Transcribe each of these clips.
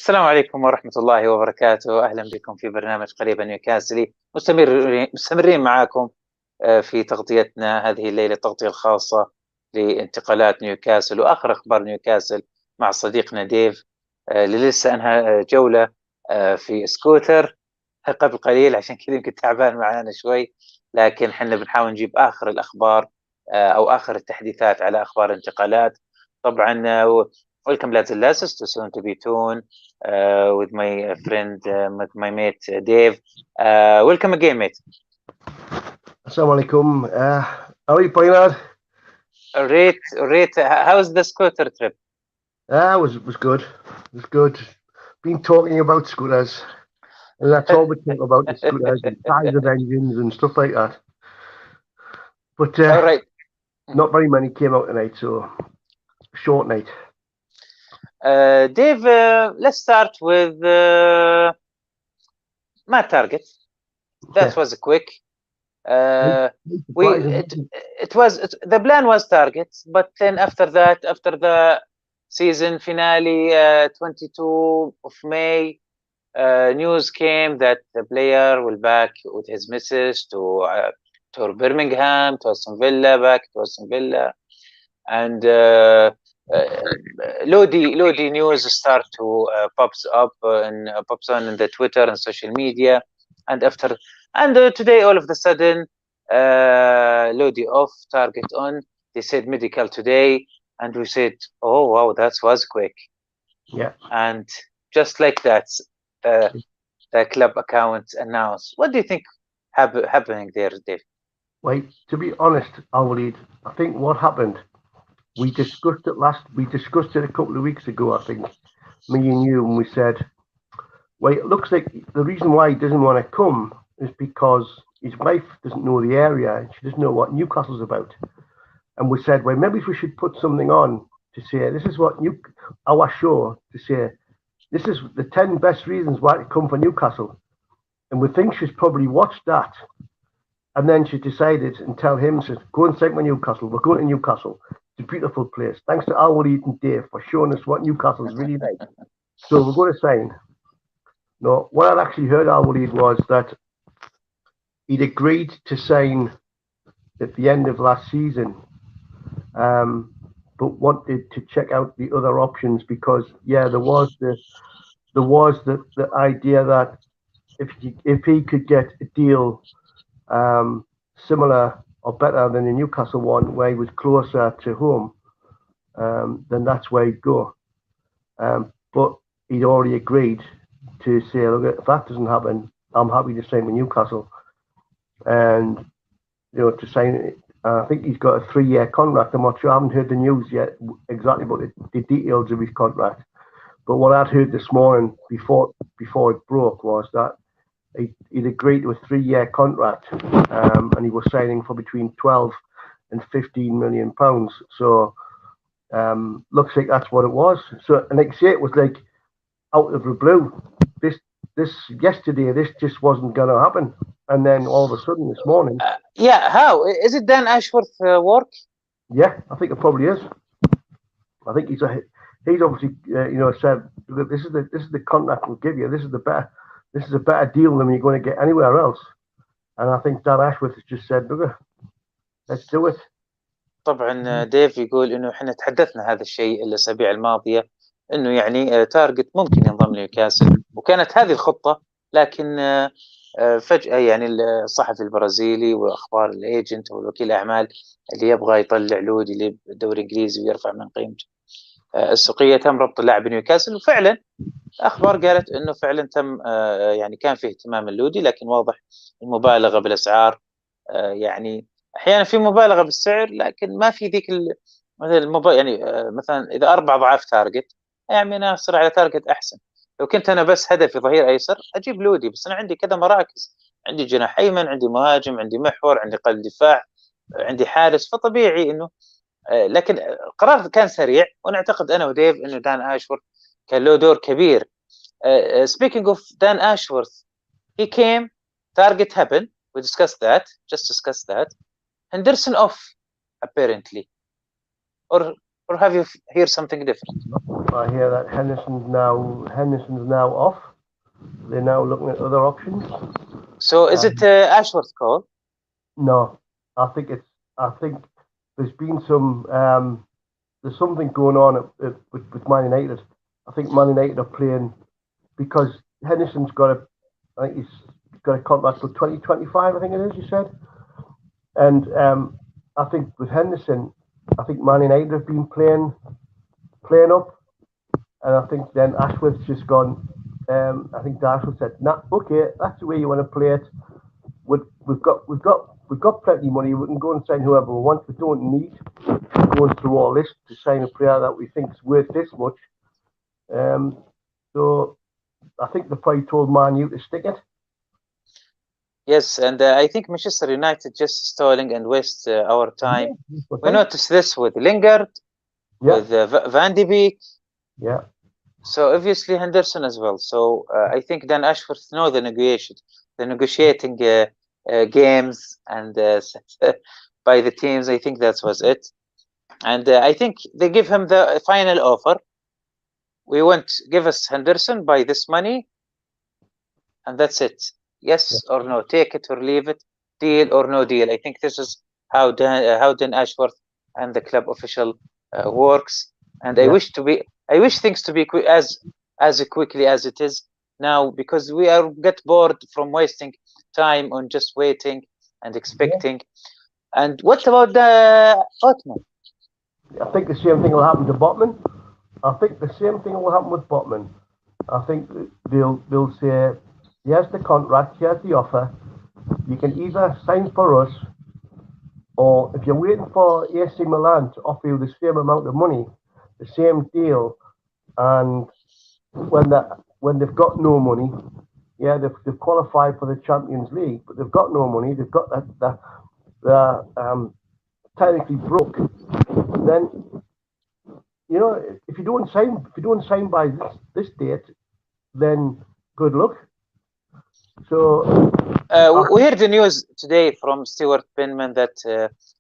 السلام عليكم ورحمة الله وبركاته. أهلا بكم في برنامج قريبا نيوكاسلي. مستمرين معاكم في تغطيتنا هذه الليلة، التغطية الخاصة لانتقالات نيوكاسل وآخر أخبار نيوكاسل مع صديقنا ديف اللي لسه أنهى جولة في سكوتر قبل قليل، عشان كذا يمكن تعبان معانا شوي، لكن احنا بنحاول نجيب آخر الأخبار أو آخر التحديثات على أخبار انتقالات. طبعا welcome lads and lasses to soon to be toon with my friend, with my mate Dave. Welcome again, mate. Assalamu alaikum. How are you, Poinard? Rate. How's the scooter trip? It was good. It was good. Been talking about scooters, and that's all we talk about: the scooters and size of engines and stuff like that. But all right, not very many came out tonight, so short night. Dave, let's start with my target. That was a quick. The plan was target, but then after the season finale, 22 of May, news came that the player will back with his missus to Birmingham, to Aston Villa, back to Aston Villa, and Lodi news start to pops on in the Twitter and social media, and today all of a sudden Lodi off, target on. They said medical today, and we said, oh wow, that was quick. Yeah. And just like that, the club account announced. What do you think happening there, Dave? Well, to be honest, وليد, I think what happened, we discussed it a couple of weeks ago, I think, me and you, and we said, well, it looks like the reason why he doesn't want to come is because his wife doesn't know the area and she doesn't know what Newcastle's about. And we said, well, maybe we should put something on to say, this is what our show, to say, this is the 10 best reasons why to come for Newcastle. And we think she's probably watched that. And then she decided and tell him, says, go and sign for Newcastle. We're going to Newcastle. It's a beautiful place. Thanks to وليد and Dave for showing us what Newcastle is really like. So we're going to sign. No, what I'd actually heard وليد was that he'd agreed to sign at the end of last season, but wanted to check out the other options because, yeah, there was the idea that if he could get a deal similar or better than the Newcastle one, where he was closer to home, then that's where he'd go. But he'd already agreed to say, look, if that doesn't happen, I'm happy to sign with Newcastle. And, to sign it, I think he's got a 3-year contract. I'm not sure, I haven't heard the news yet exactly about the details of his contract. But what I'd heard this morning before it broke was that he'd agreed to a 3-year contract, and he was signing for between 12 and 15 million pounds. So looks like that's what it was. So, and like I say, it was like out of the blue. This yesterday, this just wasn't going to happen, and then all of a sudden this morning. How is it Dan Ashworth work? Yeah, I think it probably is. I think he's obviously said, look, this is the contract we'll give you. This is a better deal than you're going to get anywhere else. And I think Dan Ashworth has just said, look, let's do it. طبعا ديف يقول انه احنا تحدثنا هذا الشيء الاسابيع الماضيه، انه يعني تارجت ممكن ينضم لنيوكاسل، وكانت هذه الخطه، لكن فجاه يعني الصحفي البرازيلي واخبار الايجنت والوكيل الاعمال اللي يبغى يطلع لودي للدوري الانجليزي ويرفع من قيمته السوقيه، تم ربط اللاعب بنيوكاسل. وفعلا اخبار قالت انه فعلا تم يعني كان فيه اهتمام اللودي، لكن واضح المبالغه بالاسعار. يعني احيانا في مبالغه بالسعر، لكن ما في ذيك يعني مثلا اذا 4 أضعاف تارجت، يعني انا اصير على تارجت احسن. لو كنت انا بس هدفي ظهير ايسر اجيب لودي، بس انا عندي كذا مراكز، عندي جناح ايمن، عندي مهاجم، عندي محور، عندي قلب دفاع، عندي حارس، فطبيعي انه لكن القرار كان سريع، وانا اعتقد انا وديف انه دان اشورث كان له دور كبير. Speaking of Dan Ashworth, he came, target happened, we discussed that. Henderson off apparently, or or have you heard something different? I hear that Henderson's now off. They're now looking at other options. So is it Ashworth call? No, I think there's been some there's something going on with Man United. I think Man United are playing because Henderson's I think he's got a contract for 2025. I think it is. You said, and I think with Henderson, I think Man United have been playing up, and I think then Ashworth's just gone. I think Ashworth said, "Nah, okay, that's the way you want to play it. We've got plenty of money. We can go and sign whoever we want. We don't need going through all this to sign a player that we think is worth this much." So I think they probably told Man U to stick it. Yes, and I think Manchester United just stalling and waste our time. Yeah, we noticed this with Lingard, with Van de Beek. Yeah. So obviously Henderson as well. So I think Dan Ashworth know the negotiating games and by the teams. I think that was it. And I think they give him the final offer. We want give us Henderson by this money, and that's it. Yes or no, take it or leave it, deal or no deal. I think this is how Dan Ashworth and the club official works. And I wish things to be as quickly as it is now, because we get bored from wasting time on just waiting and expecting. And what about the Ottoman? I think the same thing will happen to Botman. I think the same thing will happen with Botman. I think they'll say, here's the contract, here's the offer. You can either sign for us, or if you're waiting for AC Milan to offer you the same amount of money, the same deal, and when they've got no money, they've qualified for the Champions League, but they've got no money. They've got they're technically broke. Then if you don't sign by this date, then good luck. So we heard the news today from Stuart Binman that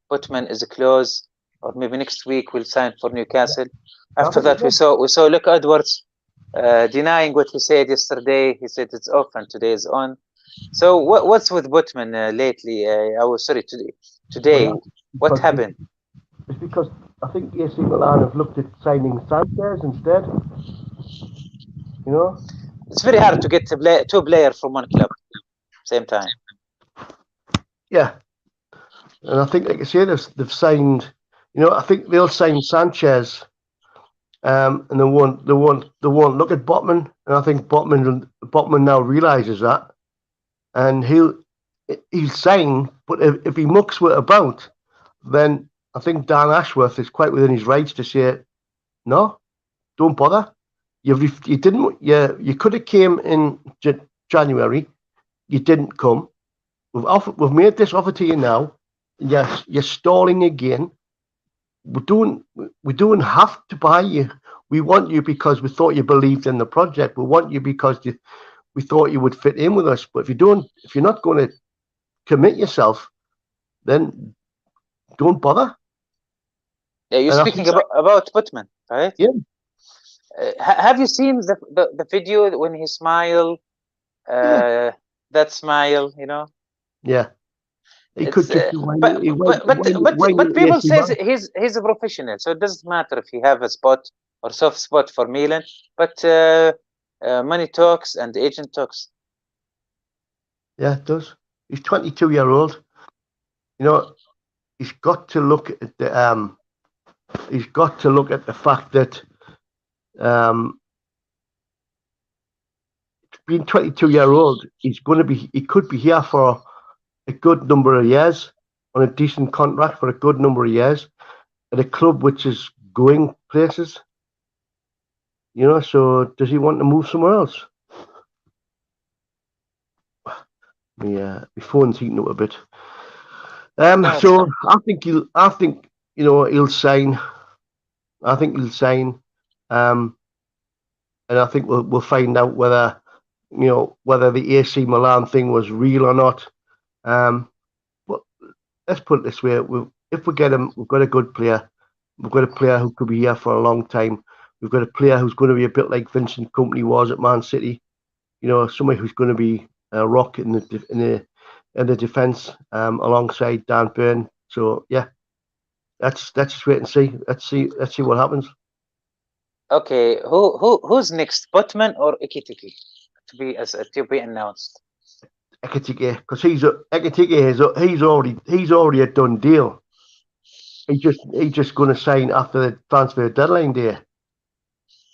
Botman is close, or maybe next week will sign for Newcastle. After that, we saw Luke Edwards denying what he said yesterday. He said it's off and today is on. So what's with Botman lately? Today. What happened? It's because I think AC Milan have looked at signing Sanchez instead. It's very hard to get two players from one club same time. Yeah, and I think, like I say, they've signed. I think they'll sign Sanchez, and they won't look at Botman. And I think Botman now realizes that, and he'll sign. But if he mucks about, then I think Dan Ashworth is quite within his rights to say, no, don't bother. You could have came in January. You didn't come. We've made this offer to you now. Yes, you're stalling again. We don't have to buy you. We want you because we thought you believed in the project. We want you because we thought you would fit in with us. But if you're not going to commit yourself, then don't bother. Yeah, you're speaking about Botman, right? Yeah. Have you seen the video when he smiled? That smile, Yeah. He could just but people say he's a professional, so it doesn't matter if he have a spot or soft spot for Milan. But money talks and agent talks. Yeah, it does. He's 22-year-old. He's got to look at the fact that being 22-year-old, he could be here for a good number of years on a decent contract for a good number of years at a club which is going places. So does he want to move somewhere else? My phone's heating up a bit. So I think he'll sign. I think he'll sign. And I think we'll find out whether the AC Milan thing was real or not. But let's put it this way: if we get him, we've got a good player. We've got a player who could be here for a long time. We've got a player who's going to be a bit like Vincent Kompany was at Man City. You know, somebody who's going to be a rock in the defence alongside Dan Burn. So yeah, let's just wait and see. Let's see what happens. Okay, who's next, Botman or Ekitike to be announced? Ekitike, because he's already a done deal. He's just going to sign after the transfer deadline day,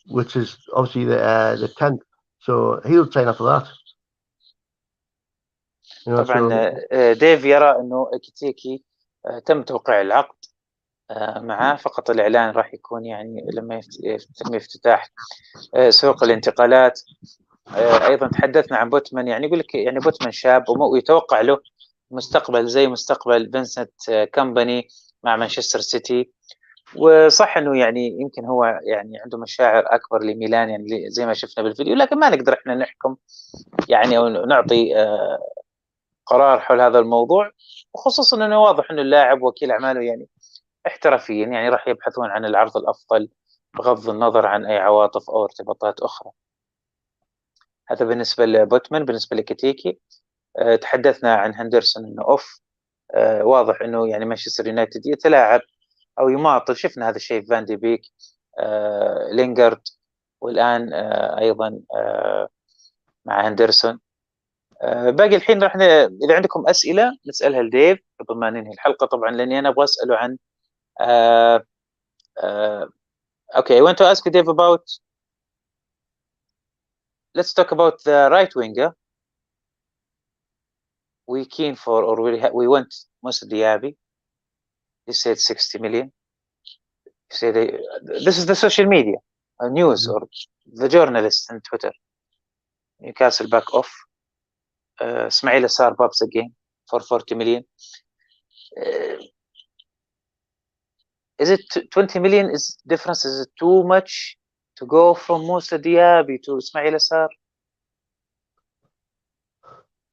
which is obviously the 10th. So he'll sign after that. You know, طبعا ديف يرى انه اكيتيكي تم توقيع العقد معاه، فقط الإعلان راح يكون يعني لما يتم افتتاح سوق الانتقالات. أيضا تحدثنا عن بوتمان، يعني يقول لك يعني بوتمان شاب ويتوقع له مستقبل زي مستقبل فينسنت كومباني مع مانشستر سيتي. وصح انه يعني يمكن هو يعني عنده مشاعر اكبر لميلان يعني زي ما شفنا بالفيديو، لكن ما نقدر احنا نحكم يعني او نعطي قرار حول هذا الموضوع، وخصوصا انه واضح انه اللاعب وكيل اعماله يعني احترافيين، يعني راح يبحثون عن العرض الأفضل بغض النظر عن أي عواطف أو ارتباطات أخرى. هذا بالنسبة لبوتمان. بالنسبة لكتيكي تحدثنا عن هندرسون أنه أوف. واضح أنه يعني مانشستر يونايتد يتلاعب أو يماطل، شفنا هذا الشيء في فان دي بيك، لينغارد، والآن أيضا مع هندرسون. باقي الحين راح إذا عندكم أسئلة نسألها لديف قبل ما ننهي الحلقة طبعا، لأني أنا أبغى أسأله عن okay, I want to ask you, Dave, let's talk about the right winger. We keen for, or we want Moussa Diaby. He said 60 million. He said this is the social media news or the journalists on Twitter. Newcastle back off. Ismail Assar Babs again for 40 million. Is it 20 million is difference? Is it too much to go from Moussa Diaby to Ismail Assar?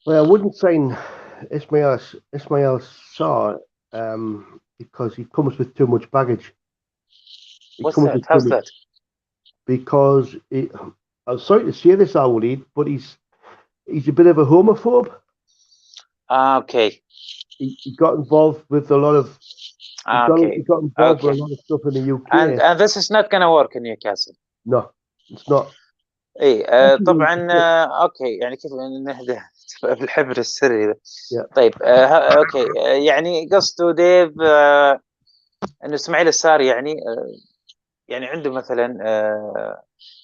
Well, I wouldn't sign Ismail Sarr because he comes with too much baggage. What's that? How's that? Because I'm sorry to say this, وليد, but he's a bit of a homophobe. Okay. He got involved with a lot of. Okay. He got involved with a lot of stuff in the UK. And this is not going to work in Newcastle. No, it's not. اي طبعا. اوكي، يعني كيف نهدى بالحبر السري ذا. طيب اوكي، يعني قصده ديف انه اسماعيل السار يعني يعني عنده مثلا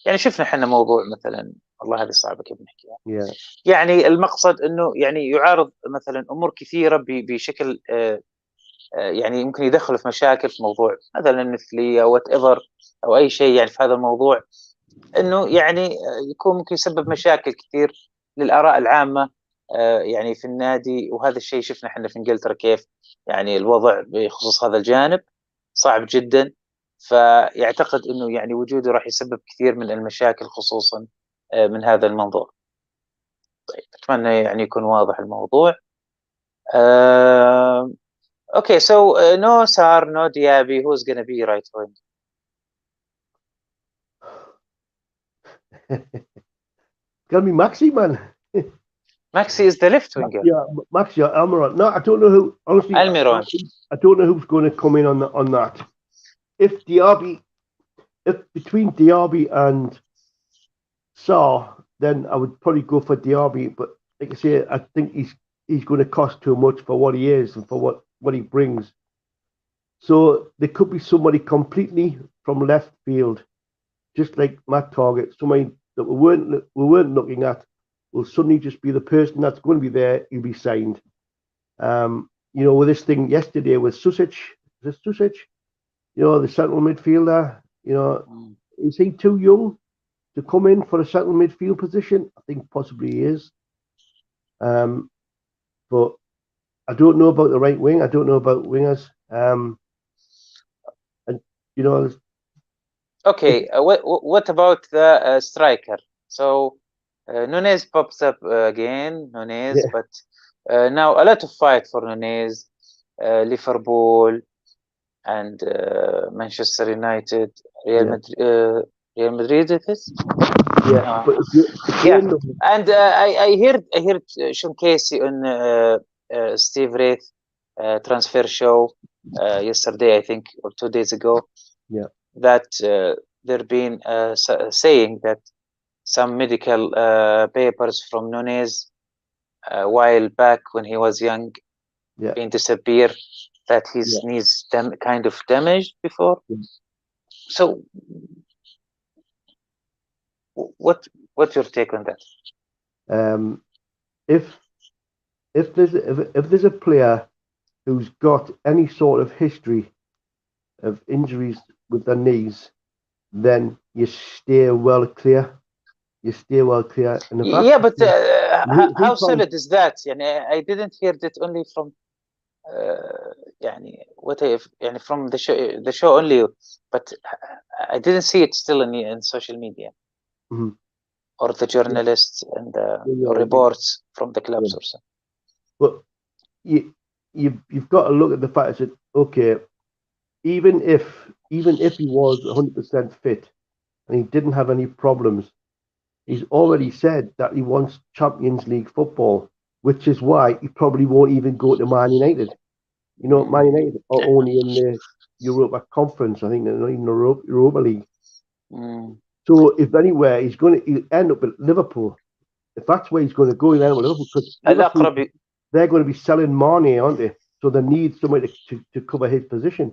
يعني شفنا احنا موضوع مثلا، والله هذه صعبه كيف نحكيها. يعني المقصد انه يعني يعارض مثلا امور كثيره بشكل يعني ممكن يدخل في مشاكل في موضوع مثلا المثليه او وات ايفر او اي شيء يعني في هذا الموضوع، انه يعني يكون ممكن يسبب مشاكل كثير للاراء العامه يعني في النادي. وهذا الشيء شفنا احنا في انجلترا كيف يعني الوضع بخصوص هذا الجانب صعب جدا. فيعتقد انه يعني وجوده راح يسبب كثير من المشاكل خصوصا من هذا المنظور. طيب اتمنى يعني يكون واضح الموضوع. Okay, so no Sarr, no Diaby. Who's going to be right wing? It's going to be Maxi, man. Maxi is the left winger. Yeah, Maxi or Almiron. No, I don't know who. Honestly, Almiron. I don't know who's going to come in on that. If between Diaby and Sarr, then I would probably go for Diaby. But like I say, I think he's going to cost too much for what he is and for what he brings. So there could be somebody completely from left field, just like Matt Target, somebody that we weren't looking at will suddenly just be the person that's going to be there. He'll be signed. You know, with this thing yesterday with Susic, is it Susic? You know, the central midfielder. You know, is he too young to come in for a central midfield position? I think possibly he is. But I don't know about the right wing. I don't know about wingers. And you know. Okay, what about the striker? So Nunez pops up again, Nunez, but now a lot of fight for Nunez. Liverpool, and Manchester United, Real Madrid it is. Yeah, but and I heard Sean Casey on Steve Wraith transfer show yesterday, I think, or 2 days ago. Yeah, that there been saying that some medical papers from Nunez a while back when he was young been disappear, that his knees kind of damaged before. So what's your take on that? If there's a player who's got any sort of history of injuries with their knees, then you stay well clear. And but how solid is that? I didn't hear that only from from the show only, but I didn't see it still in social media. Mm-hmm. Or the journalists and the reports from the clubs or so. But you've got to look at the fact that, okay, even if he was 100% fit and he didn't have any problems, he's already said that he wants Champions League football, which is why he probably won't even go to Man United. Man United are only in the Europa Conference, I think, they're not even Europa League. So if anywhere, he'll end up at Liverpool. If that's where he's going to go, he'll end up at Liverpool, because they're going to be selling Mane, aren't they? So they need somebody to cover his position.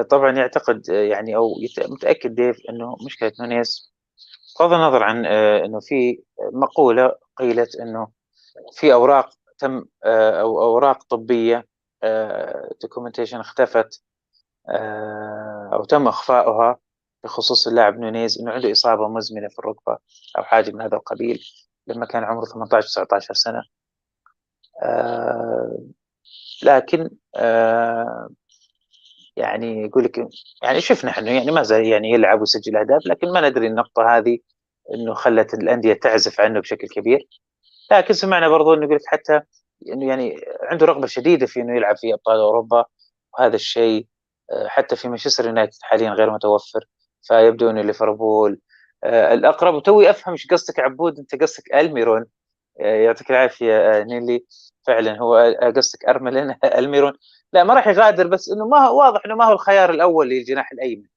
طبعا يعتقد او متأكد ديف انه مشكلة نونيز بغض النظر عن انه في مقولة قيلت انه في اوراق تم او اوراق طبية دوكيومنتيشن اختفت او تم اخفاؤها بخصوص اللاعب نونيز، انه عنده اصابة مزمنة في الركبة او حاجة من هذا القبيل لما كان عمره 18-19 سنة. لكن يقول لك شفنا احنا ما زال يلعب ويسجل اهداف، لكن ما ندري النقطة هذه انه خلت الأندية تعزف عنه بشكل كبير. لكن سمعنا برضو انه يقول حتى انه عنده رغبة شديدة في انه يلعب في ابطال اوروبا، وهذا الشيء حتى في مانشستر يونايتد حاليا غير متوفر، فيبدو انه ليفربول الاقرب. وتوي افهم ايش قصدك عبود، انت قصدك الميرون، يعطيك العافية نيلي، فعلا هو قصدك ارملين الميرون. لا ما راح يغادر، بس انه ما هو واضح انه ما هو الخيار الاول للجناح الايمن.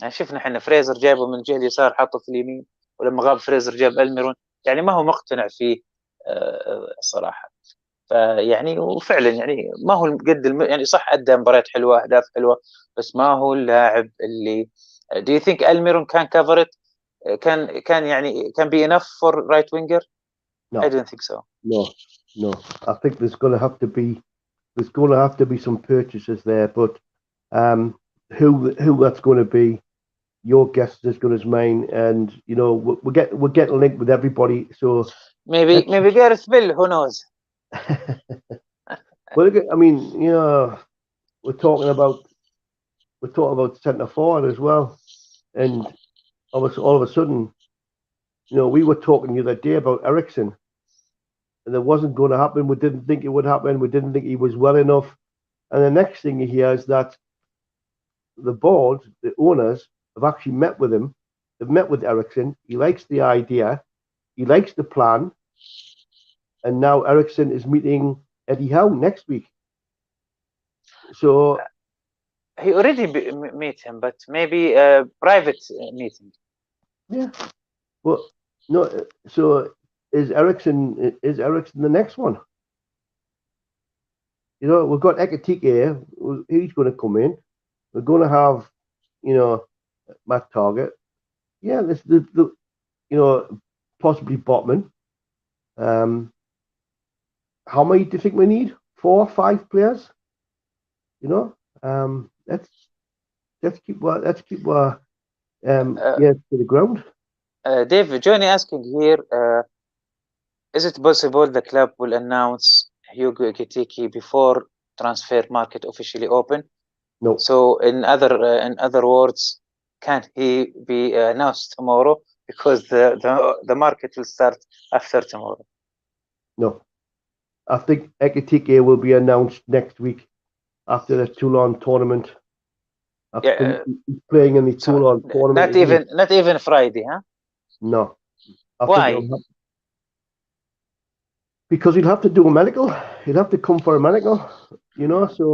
شفنا احنا فريزر جايبه من الجهه اليسار حطه في اليمين، ولما غاب فريزر جاب الميرون، ما هو مقتنع فيه الصراحه. وفعلا ما هو قد صح ادى مباريات حلوه اهداف حلوه، بس ما هو اللاعب اللي do you think الميرون can cover it؟ كان can be enough for right winger؟ No, I don't think so. No. I think there's going to have to be some purchases there, but who that's going to be, your guess is as good as mine. And we're getting linked with everybody, so maybe Gareth Bale, who knows? Well, I mean, we're talking about centre forward as well, and all of a sudden, we were talking the other day about Eriksen, and it wasn't going to happen. We didn't think it would happen. We didn't think he was well enough. And the next thing you hear is that the board, the owners, have actually met with him. They've met with Eriksen. He likes the idea. He likes the plan. And now Eriksen is meeting Eddie Howe next week. So he already met him, but maybe a private meeting. Yeah. Well, no. So is Eriksen the next one? We've got Ekitike here. He's going to come in. We're going to have, Matt Target. Yeah, this possibly Botman. How many do you think we need? 4 or 5 players? Let's keep to the ground. Dave, Johnny asking here, is it possible the club will announce Hugo Ekitike before transfer market officially open? No. So in other words, can't he be announced tomorrow, because the market will start after tomorrow? No. I think Ekitike will be announced next week. after the Toulon tournament. I Yeah, think he's playing in the Toulon tournament. Not even Friday, huh? No. I Why? think because he'll have to do a medical. He'll have to come for a medical, you know, so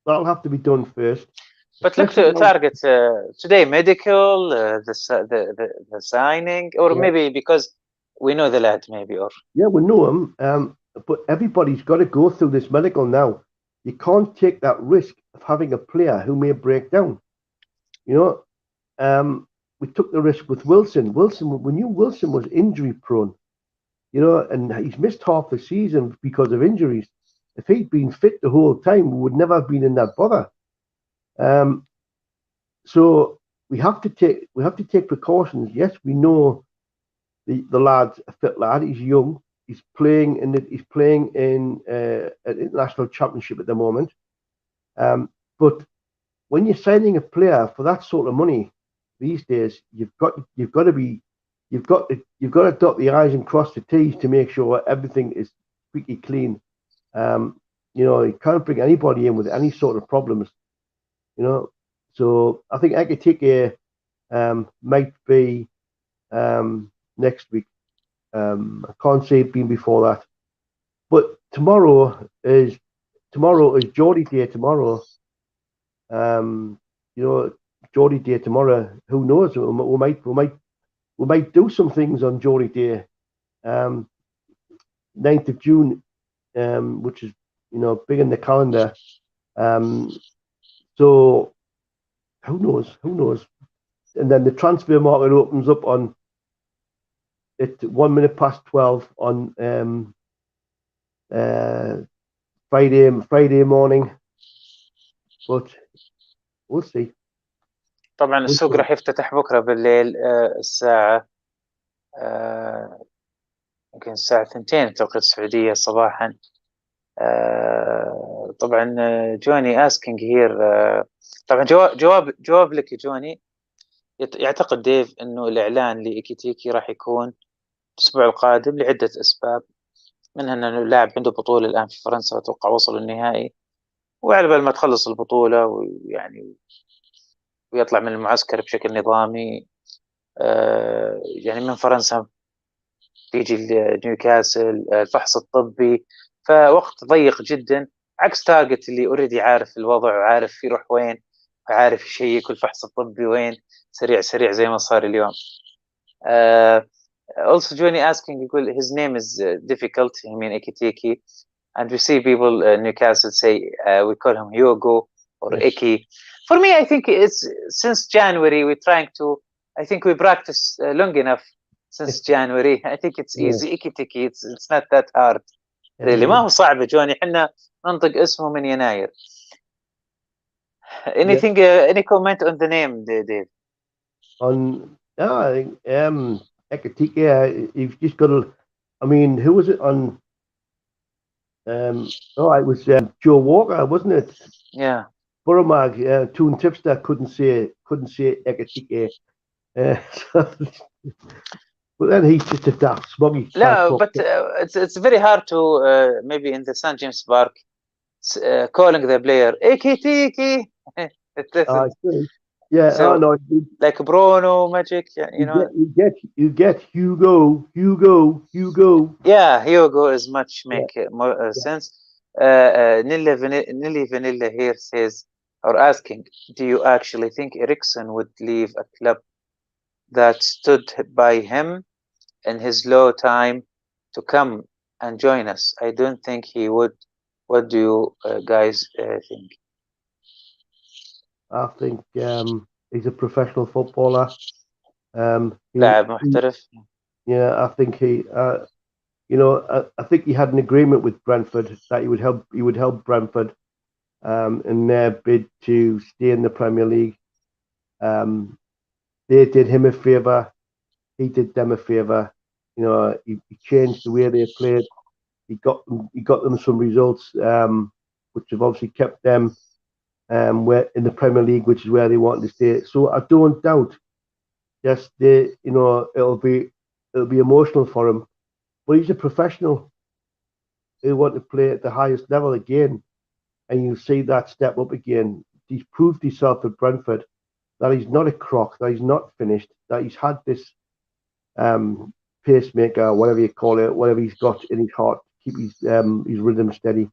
that'll have to be done first. But look to target today medical, the signing, or maybe because we know the lad, maybe, or yeah, we know him. But everybody's got to go through this medical now. You can't take that risk of having a player who may break down. You know, we took the risk with Wilson. We knew Wilson was injury prone. You know, and he's missed half the season because of injuries. If he'd been fit the whole time, we would never have been in that bother. So we have to take precautions. Yes, we know the lad's a fit lad. He's young. He's playing in an international championship at the moment. But when you're signing a player for that sort of money these days, you've got to dot the I's and cross the T's to make sure everything is squeaky clean. You know, you can't bring anybody in with any sort of problems. You know, so I think Ekitike might be next week. I can't say it being before that, but tomorrow is Geordie Day. Tomorrow, you know, Geordie Day tomorrow. Who knows? We might do some things on Geordie Day, 9th of June, which is, you know, big in the calendar. So who knows? And then the transfer market opens up at 1 minute past 12 on Friday morning. But we'll see. طبعا السوق راح يفتتح بكره بالليل الساعة يمكن الساعة 2 توقيت السعودية صباحا. طبعا جوني asking here طبعا جواب لك يا جوني. يعتقد ديف انه الاعلان لإيكيتيكي راح يكون الاسبوع القادم لعدة اسباب، منها انه اللاعب عنده بطولة الان في فرنسا واتوقع وصل النهائي، وعلى بال ما تخلص البطولة ويعني ويطلع من المعسكر بشكل نظامي يعني من فرنسا تيجي نيوكاسل الفحص الطبي، فوقت ضيق جدا، عكس تارجت اللي اوريدي عارف الوضع وعارف يروح وين وعارف يشيك الفحص الطبي وين سريع زي ما صار اليوم. Also Johnny asking يقول his name is difficult, I mean Ekitike, and we see people in Newcastle say we call him Hugo or Eki. For me, I think it's since January we're trying to, I think we practice long enough since January. I think it's easy. Ekitike, it's not that hard really. ما هو صعب جوني، احنا ننطق اسمه من يناير. Anything any comment on the name, Dave? I think Ekitike, you've just got to, I mean, who was it on? It was Joe Walker, wasn't it? Yeah. Burramag, Toon Tipster couldn't say Ekitike. But then he's just a daft smoggy. No, but it's very hard to maybe in the St. James Park calling the player Ekitike. Yeah, so, I know. Like Bruno Magic, you know. You get Hugo. Yeah, Hugo is much more sense. Nilly Vanilla here says or asking, do you actually think Eriksson would leave a club that stood by him in his low time to come and join us? I don't think he would. What do you guys think? I think he's a professional footballer. لاعب محترف. Yeah, I think he, you know, I think he had an agreement with Brentford that he would help Brentford in their bid to stay in the Premier League. They did him a favour. He did them a favour. You know, he changed the way they played. He got them some results, which have obviously kept them where in the Premier League, which is where they want to stay. So I don't doubt. Yes, you know, it'll be emotional for him, but he's a professional who want to play at the highest level again. and you see that step up again. He's proved himself at Brentford that he's not a crock, that he's not finished, that he's had this pacemaker, whatever you call it, whatever he's got in his heart, keep his rhythm steady.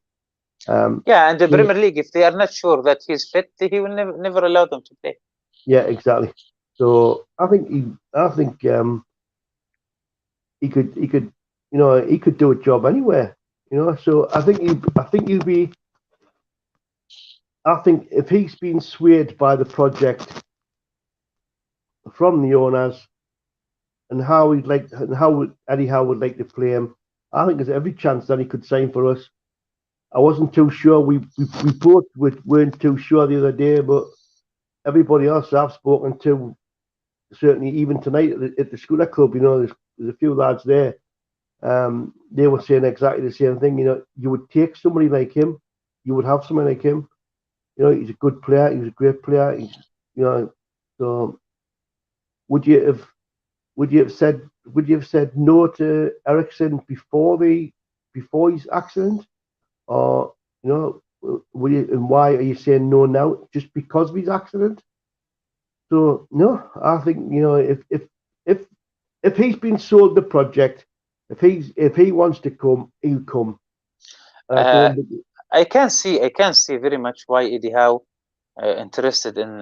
Yeah, and the Premier League, if they are not sure that he's fit, he will never allow them to play. Yeah, exactly. So I think he could he could do a job anywhere. So I think if he's been swayed by the project from the owners and how Eddie Howe would like to play him, I think there's every chance that he could sign for us. I wasn't too sure. We both weren't too sure the other day, but everybody else I've spoken to, certainly even tonight at the Scooter Club, there's a few lads there. They were saying exactly the same thing. You would take somebody like him. You would have somebody like him. He's a good player. He's a great player. So would you have said no to Ericsson before his accident, or and why are you saying no now just because of his accident? So no, I think if he's been sold the project, if he wants to come, he'll come. I can see very much why Eddie Howe interested in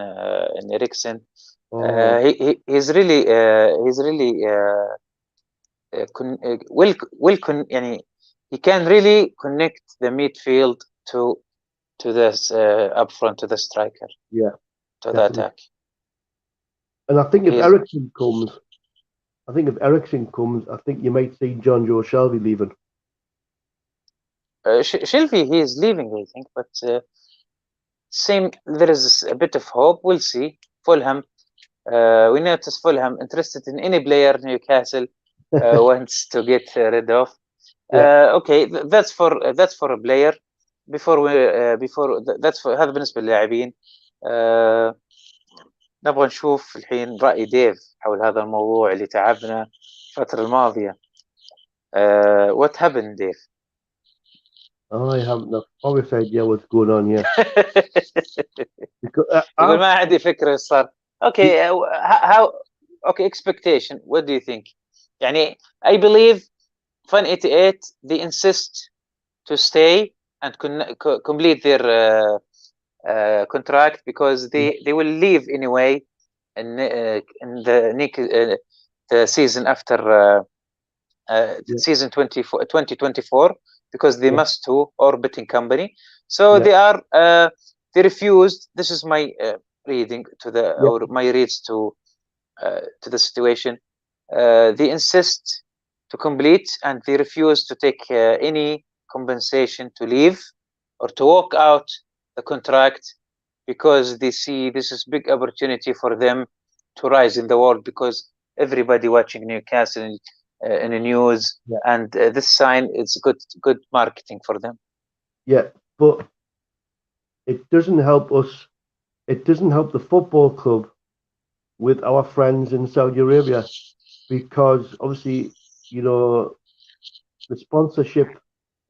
Ericsson. He's really he can really connect the midfield to this up front, to the striker. Yeah, to the attack. And I think if Ericsson comes, I think you might see John Joe Shelby leaving. Shelby, he is leaving, I think, but there is a bit of hope. We'll see. Fulham, we notice Fulham interested in any player Newcastle wants to get rid of. Okay, that's for a player. هذا بالنسبة للاعبين. نبغى نشوف الحين رأي ديف حول هذا الموضوع اللي تعبنا الفترة الماضية. What happened, Dave? I haven't the obvious idea what's going on here. يقول ما عندي فكرة صار. Okay, how? Okay, expectation. What do you think? يعني I believe Fun 88 they insist to stay and complete their contract because they will leave anyway in the season after season 2024 because they must to or betting company. So they refused. This is my reading to the or my reads to the situation. They insist to complete and they refuse to take any compensation to leave or to walk out the contract because they see this is big opportunity for them to rise in the world because everybody watching Newcastle in the news and this sign it's good marketing for them. Yeah, but it doesn't help us. It doesn't help the football club with our friends in Saudi Arabia because obviously the sponsorship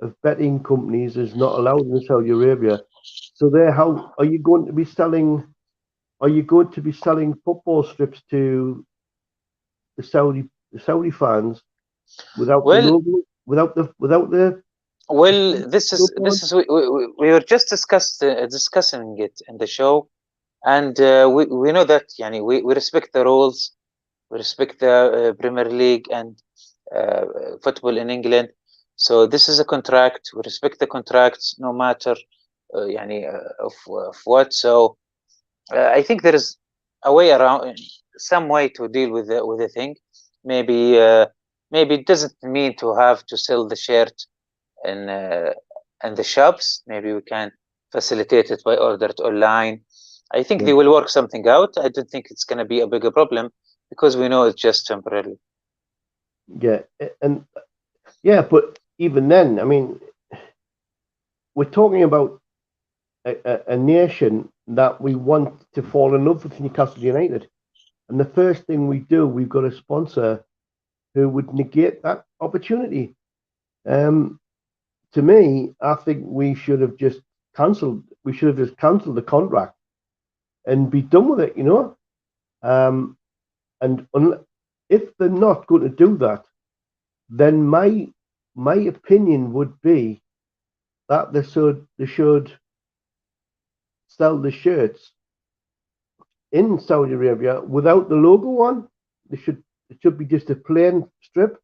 of betting companies is not allowed in Saudi Arabia. So how are you going to be selling? Are you going to be selling football strips to the Saudi fans without the logo, without the? Well, this is we were just discussing it in the show, and we know that we respect the rules, we respect the Premier League and football in England. So this is a contract. We respect the contracts no matter of what. So I think there is a way around, some way to deal with the thing. Maybe it doesn't mean to have to sell the shirt in the shops. Maybe we can facilitate it by order it online. I think they will work something out. I don't think it's going to be a bigger problem because we know it's just temporary. But even then, I mean, we're talking about a nation that we want to fall in love with Newcastle United. And the first thing we do, we've got a sponsor who would negate that opportunity. To me, I think we should have just cancelled. We should have just cancelled the contract and be done with it, you know. And if they're not going to do that, then my opinion would be that they should sell the shirts in Saudi Arabia without the logo on. It should be just a plain strip.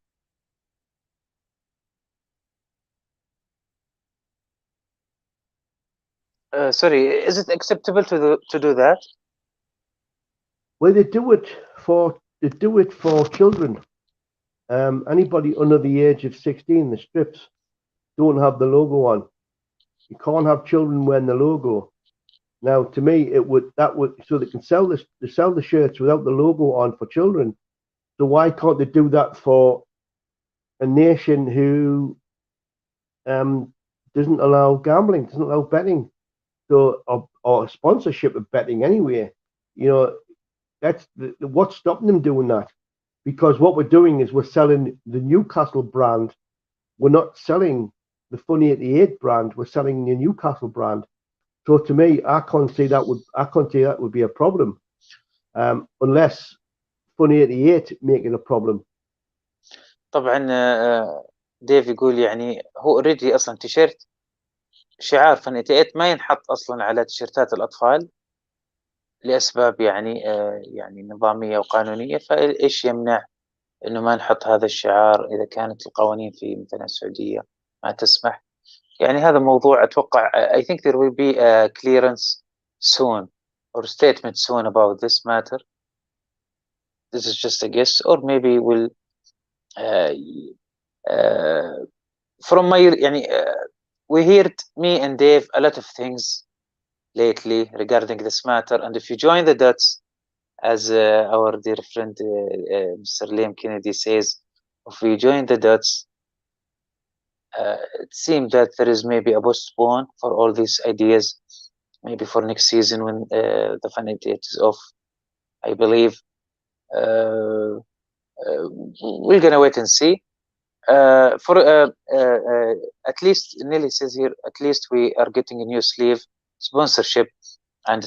Sorry, is it acceptable to do that? Well, they do it for children. Anybody under the age of 16, the strips don't have the logo on. You can't have children wearing the logo. Now, to me, so they can sell the shirts without the logo on for children. So why can't they do that for a nation who doesn't allow gambling, doesn't allow betting, so or sponsorship of betting anyway? You know, that's what's stopping them doing that. Because what we're doing is we're selling the Newcastle brand. We're not selling the Fun 88 brand. We're selling the Newcastle brand. So to me, I can't see that would be a problem, unless Fun 88 making a problem. طبعا ديف يقول يعني هو اوريدي اصلا تيشيرت شعار فن 88 ما ينحط اصلا على تيشيرتات الاطفال لاسباب يعني نظاميه وقانونيه، فايش يمنع انه ما نحط هذا الشعار اذا كانت القوانين في مثلا السعوديه ما تسمح. يعني هذا موضوع اتوقع I think there will be a clearance soon or statement soon about this matter. This is just a guess, or maybe we'll from my we heard, me and Dave, a lot of things lately regarding this matter, and if you join the dots, as our dear friend Mr. Liam Kennedy says, if we join the dots, it seems that there is maybe a postpone for all these ideas, maybe for next season when the Fan 88 is off. I believe we're gonna wait and see. For at least Nelly says here, at least we are getting a new sleeve sponsorship, and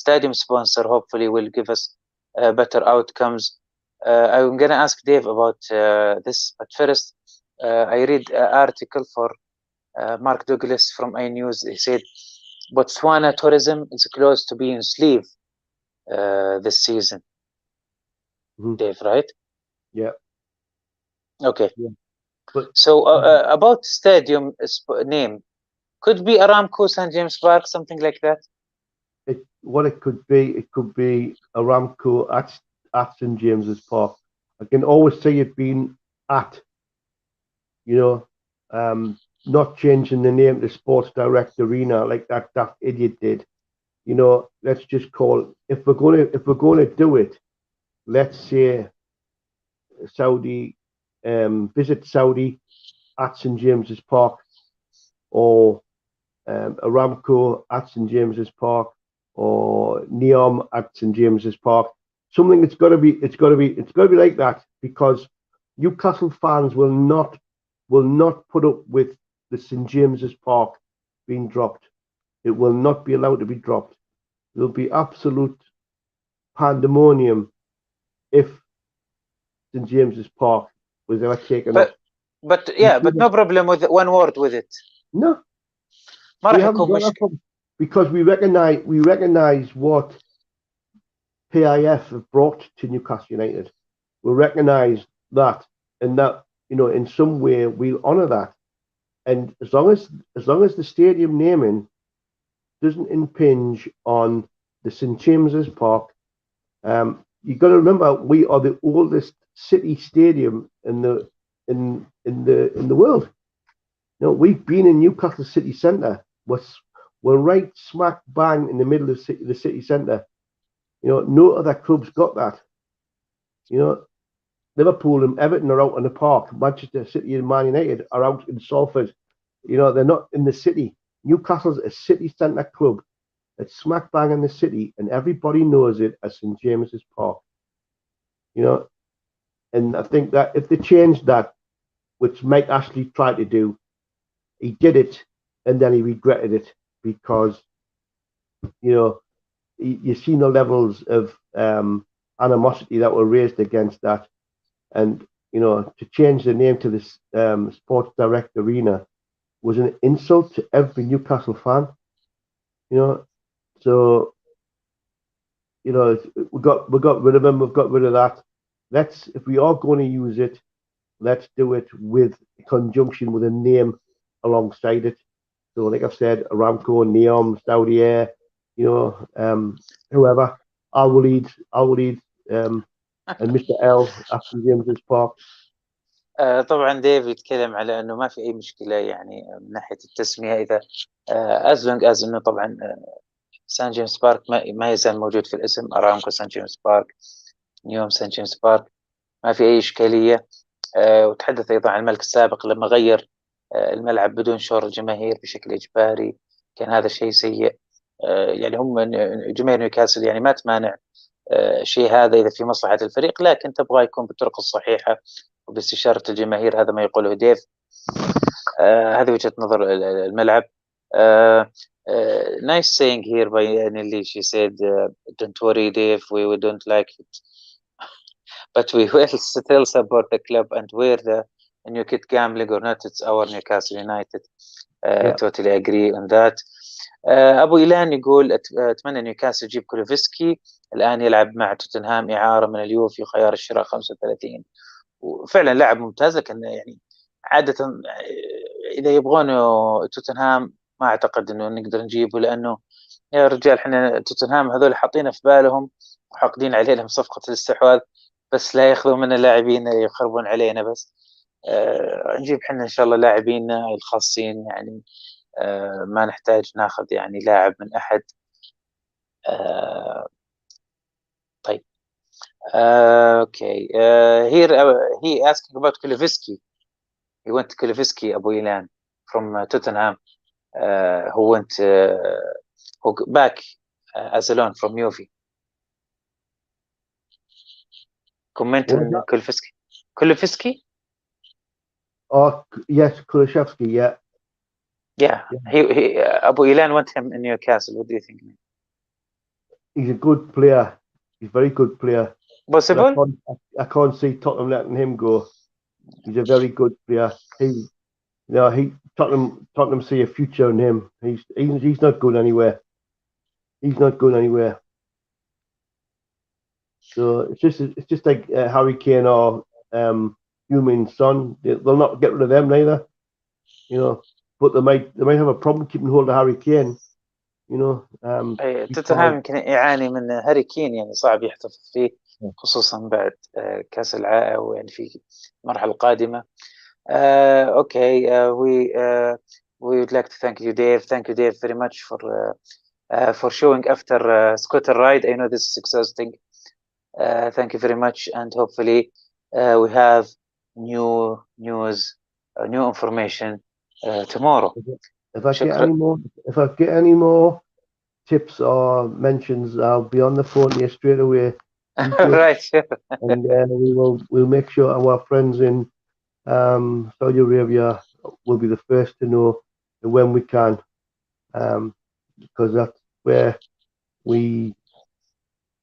stadium sponsor hopefully will give us better outcomes. I'm gonna ask Dave about this, but first I read an article for Mark Douglas from iNews. He said Botswana tourism is close to being sleeve this season. Dave, right? Yeah. Okay. Yeah. So about stadium name, could be Aramco St. James Park, something like that. It could be Aramco at St. James's Park. I can always see it being at, you know, not changing the name to Sports Direct Arena like that idiot did. You know, let's just call it, if we're gonna do it, let's say Saudi. Visit Saudi at St. James's Park, or Aramco at St. James's Park, or Neom at St. James's Park. Something it's got to be like that, because Newcastle fans will not put up with the St. James's Park being dropped. It will not be allowed to be dropped. There'll be absolute pandemonium if St. James's Park was ever taken up. But no problem with one word with it. No, ما راح يكون مشكلة. Because we recognize what PIF have brought to Newcastle United. We recognize that, and that, you know, in some way we'll honour that. And as long as the stadium naming doesn't impinge on the St. James's Park, you got to remember we are the oldest city stadium in the world. You know, we've been in Newcastle city centre. We're right smack bang in the middle of the city centre. You know, no other club's got that. You know, Liverpool and Everton are out in the park. Manchester City and Man United are out in Salford. You know, they're not in the city. Newcastle's a city centre club. It's smack bang in the city, and everybody knows it as St. James's Park. You know, and I think that if they changed that, which Mike Ashley tried to do, he did it, and then he regretted it. because you see the levels of animosity that were raised against that, and to change the name to this Sports Direct Arena was an insult to every Newcastle fan. So we got rid of them. We've got rid of that. If we are going to use it, let's do it with conjunction with a name alongside it. So, like I've said, Aramco, Neom, Saudi Air, whoever, Al وليد, and Mr. L after James's Park. طبعا ديف يتكلم على انه ما في اي مشكله يعني من ناحيه التسميه اذا as long as انه طبعا سان جيمس بارك ما يزال موجود في الاسم، ارامكو سان جيمس بارك، نيوم سان جيمس بارك، ما في اي اشكاليه. وتحدث ايضا عن الملك السابق لما غير الملعب بدون شور الجماهير بشكل اجباري، كان هذا شيء سيء. يعني هم جماهير نيوكاسل يعني ما تمانع شيء هذا اذا في مصلحه الفريق، لكن تبغى يكون بالطرق الصحيحه وباستشاره الجماهير. هذا ما يقوله ديف. هذه وجهه نظر الملعب. Nice saying here by Nelly. She said, "Don't worry, Dave. We don't like it, but we will still support the club and wear the new kit, gambling or not. It's our Newcastle United." Totally agree on that. أبو إيلان يقول أتمنى نيوكاسل يجيب كولوفسكي، الآن يلعب مع توتنهام إعارة من اليوفي، خيار الشراء 35. وفعلا لاعب ممتاز، لكن يعني عادة إذا يبغون توتنهام ما أعتقد إنه نقدر نجيبه، لأنه يا رجال إحنا توتنهام هذول حاطين في بالهم وحاقدين علينا بصفقة الاستحواذ، بس لا يأخذوا من اللاعبين يخربون علينا. بس نجيب إحنا إن شاء الله لاعبين الخاصين، يعني ما نحتاج ناخذ يعني لاعب من أحد. طيب okay. Here he asking about Kulusevski. He went to Kulusevski, Abu Ilan, from Tottenham, who went who back as a loan from Juve. Comment on Kulusevski. Kulusevski? Oh yes, Kulusevski. Yeah. Yeah. He Abu Ilan went him in Newcastle. What do you think? He's a good player. He's a very good player. Possible? I can't see Tottenham letting him go. He's a very good player. Tottenham see a future in him. He's not going anywhere. He's not going anywhere. So it's just like Harry Kane or Heung-min Son. They'll not get rid of them neither. But they might have a problem keeping hold of Harry Kane. توتنهام يمكن يعاني من هاري كين، يعني صعب يحتفظ فيه خصوصا بعد كأس العالم ويعني في المرحلة القادمة. Okay, we would like to thank you, Dave. Thank you, Dave, very much for showing after scooter ride. I know this is exhausting. Thank you very much, and hopefully we have new news, new information tomorrow. If I get any more tips or mentions, I'll be on the phone here straight away. Right. And we'll make sure our friends in Saudi Arabia will be the first to know when we can, because that's where we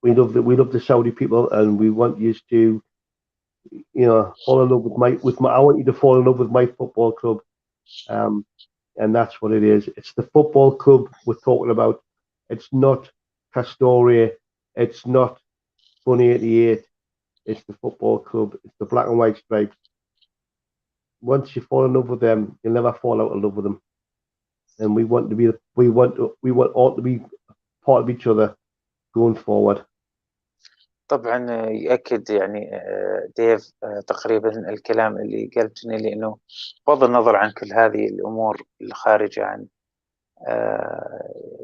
love the Saudi people, and we want you to fall in love with my I want you to fall in love with my football club, and that's what it is. It's the football club we're talking about. It's not Castore. It's not Fun 88. It's the football club. It's the black and white stripes. Once you fall in love with them, you'll never fall out of love with them. And we want all to be part of each other going forward. طبعا يأكد يعني ديف تقريبا الكلام اللي قلتني، لأنه بغض النظر عن كل هذه الأمور الخارجة عن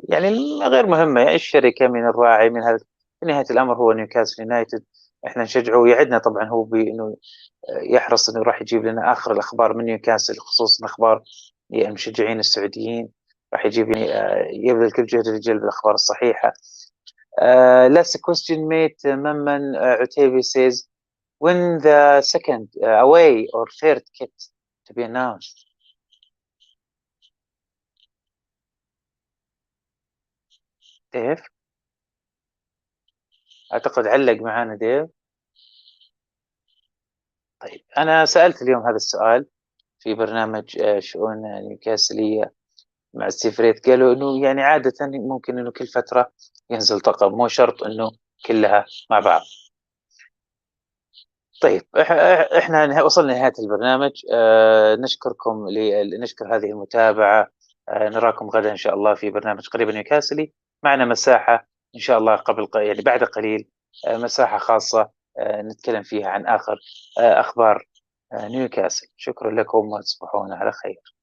يعني غير مهمة، يعني الشركة من الراعي من هذا، في نهاية الأمر هو نيوكاسل يونايتد. احنا نشجعه ويعدنا طبعا هو بأنه يحرص أنه راح يجيب لنا آخر الأخبار من نيوكاسل، خصوصا أخبار المشجعين السعوديين. راح يجيب يبذل كل جهده لجلب الأخبار الصحيحة. Last question, mate. Memman Utaibi says, when the second away or third kit to be announced? ديف أعتقد علق معانا ديف. طيب أنا سألت اليوم هذا السؤال في برنامج شؤون نيوكاسلية مع السيفريت، قالوا إنه يعني عادة ممكن إنه كل فترة ينزل طقم، مو شرط إنه كلها مع بعض. طيب احنا وصلنا لنهاية البرنامج. نشكركم نشكر هذه المتابعة. نراكم غدا إن شاء الله في برنامج قريبا نيوكاسلي. معنا مساحة إن شاء الله يعني بعد قليل مساحة خاصة نتكلم فيها عن آخر أخبار نيوكاسل. شكرا لكم وتصبحون على خير.